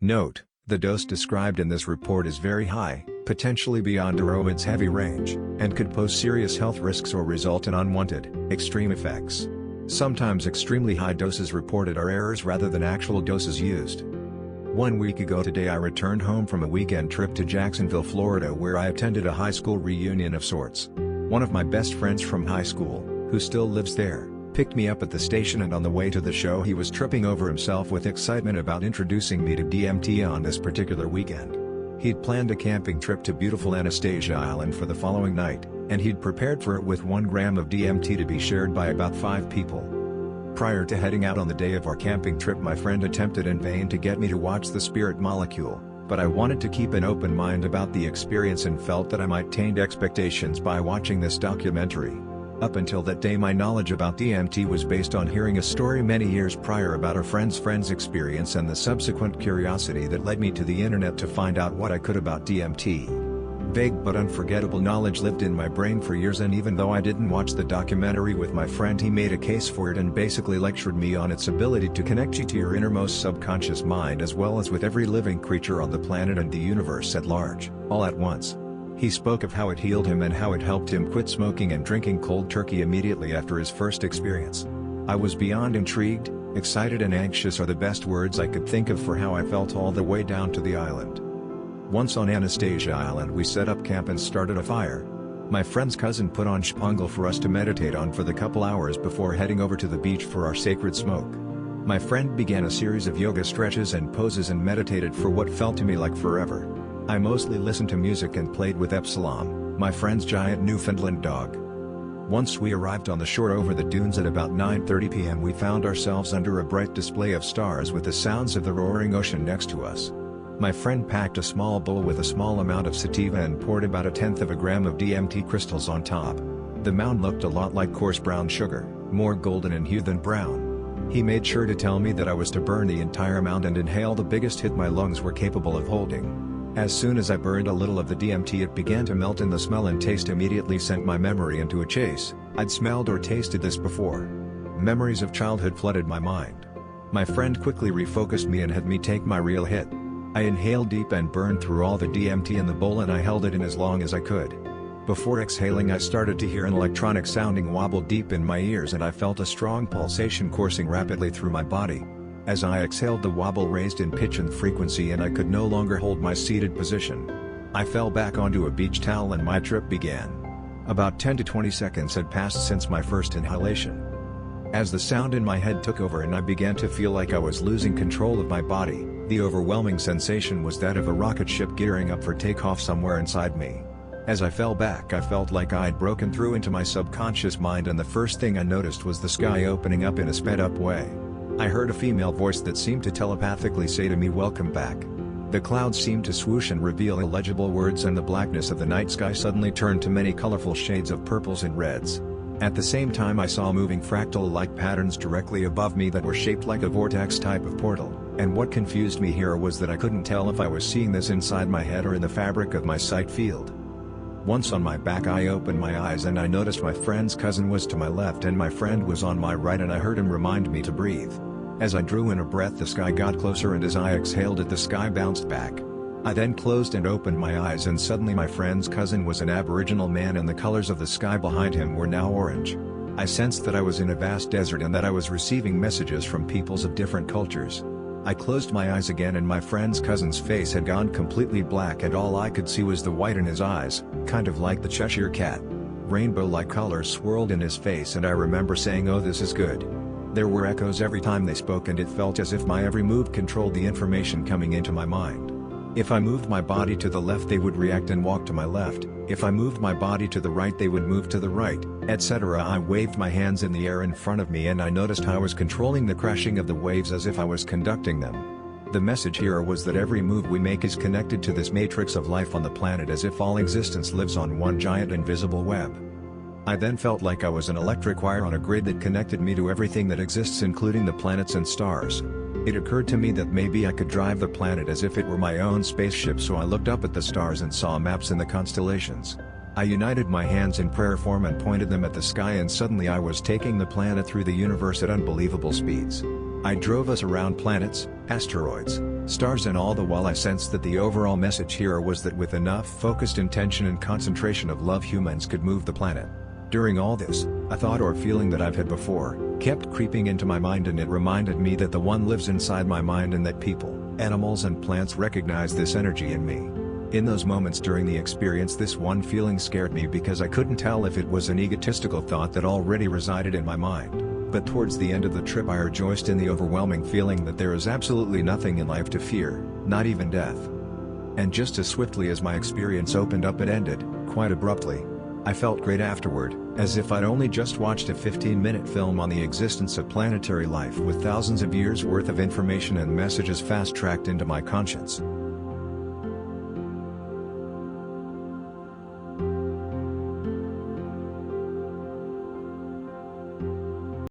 Note: the dose described in this report is very high, potentially beyond Erowid's heavy range, and could pose serious health risks or result in unwanted, extreme effects. Sometimes extremely high doses reported are errors rather than actual doses used. 1 week ago today I returned home from a weekend trip to Jacksonville, Florida, where I attended a high school reunion of sorts. One of my best friends from high school, who still lives there, picked me up at the station, and on the way to the show he was tripping over himself with excitement about introducing me to DMT on this particular weekend. He'd planned a camping trip to beautiful Anastasia Island for the following night, and he'd prepared for it with 1 gram of DMT to be shared by about 5 people. Prior to heading out on the day of our camping trip, my friend attempted in vain to get me to watch The Spirit Molecule, but I wanted to keep an open mind about the experience and felt that I might taint expectations by watching this documentary. Up until that day my knowledge about DMT was based on hearing a story many years prior about a friend's experience and the subsequent curiosity that led me to the internet to find out what I could about DMT. Vague but unforgettable knowledge lived in my brain for years, and even though I didn't watch the documentary with my friend, he made a case for it and basically lectured me on its ability to connect you to your innermost subconscious mind as well as with every living creature on the planet and the universe at large, all at once. He spoke of how it healed him and how it helped him quit smoking and drinking cold turkey immediately after his first experience. I was beyond intrigued, excited and anxious are the best words I could think of for how I felt all the way down to the island. Once on Anastasia Island we set up camp and started a fire. My friend's cousin put on shpungle for us to meditate on for the couple hours before heading over to the beach for our sacred smoke. My friend began a series of yoga stretches and poses and meditated for what felt to me like forever. I mostly listened to music and played with Epsilon, my friend's giant Newfoundland dog. Once we arrived on the shore over the dunes at about 9:30 p.m. we found ourselves under a bright display of stars with the sounds of the roaring ocean next to us. My friend packed a small bowl with a small amount of sativa and poured about 1/10 of a gram of DMT crystals on top. The mound looked a lot like coarse brown sugar, more golden in hue than brown. He made sure to tell me that I was to burn the entire amount and inhale the biggest hit my lungs were capable of holding. As soon as I burned a little of the DMT it began to melt, and the smell and taste immediately sent my memory into a chase. I'd smelled or tasted this before. Memories of childhood flooded my mind. My friend quickly refocused me and had me take my real hit. I inhaled deep and burned through all the DMT in the bowl, and I held it in as long as I could. Before exhaling I started to hear an electronic sounding wobble deep in my ears, and I felt a strong pulsation coursing rapidly through my body. As I exhaled the wobble raised in pitch and frequency and I could no longer hold my seated position. I fell back onto a beach towel and my trip began. About 10 to 20 seconds had passed since my first inhalation. As the sound in my head took over and I began to feel like I was losing control of my body, the overwhelming sensation was that of a rocket ship gearing up for takeoff somewhere inside me. As I fell back I felt like I'd broken through into my subconscious mind, and the first thing I noticed was the sky opening up in a sped-up way. I heard a female voice that seemed to telepathically say to me, "Welcome back." The clouds seemed to swoosh and reveal illegible words, and the blackness of the night sky suddenly turned to many colorful shades of purples and reds. At the same time I saw moving fractal-like patterns directly above me that were shaped like a vortex type of portal, and what confused me here was that I couldn't tell if I was seeing this inside my head or in the fabric of my sight field. Once on my back I opened my eyes and I noticed my friend's cousin was to my left and my friend was on my right, and I heard him remind me to breathe. As I drew in a breath the sky got closer, and as I exhaled it the sky bounced back. I then closed and opened my eyes, and suddenly my friend's cousin was an Aboriginal man and the colors of the sky behind him were now orange. I sensed that I was in a vast desert and that I was receiving messages from peoples of different cultures. I closed my eyes again and my friend's cousin's face had gone completely black and all I could see was the white in his eyes, kind of like the Cheshire Cat. Rainbow-like colors swirled in his face and I remember saying, "Oh, this is good." There were echoes every time they spoke and it felt as if my every move controlled the information coming into my mind. If I moved my body to the left they would react and walk to my left, if I moved my body to the right they would move to the right, etc. I waved my hands in the air in front of me and I noticed how I was controlling the crashing of the waves as if I was conducting them. The message here was that every move we make is connected to this matrix of life on the planet, as if all existence lives on one giant invisible web. I then felt like I was an electric wire on a grid that connected me to everything that exists, including the planets and stars. It occurred to me that maybe I could drive the planet as if it were my own spaceship, so I looked up at the stars and saw maps in the constellations. I united my hands in prayer form and pointed them at the sky, and suddenly I was taking the planet through the universe at unbelievable speeds. I drove us around planets, asteroids, stars, and all the while I sensed that the overall message here was that with enough focused intention and concentration of love, humans could move the planet. During all this, a thought or feeling that I've had before kept creeping into my mind, and it reminded me that the One lives inside my mind and that people, animals and plants recognize this energy in me. In those moments during the experience, this one feeling scared me because I couldn't tell if it was an egotistical thought that already resided in my mind. But towards the end of the trip I rejoiced in the overwhelming feeling that there is absolutely nothing in life to fear, not even death. And just as swiftly as my experience opened up, it ended, quite abruptly. I felt great afterward, as if I'd only just watched a 15-minute film on the existence of planetary life with thousands of years worth of information and messages fast-tracked into my conscience.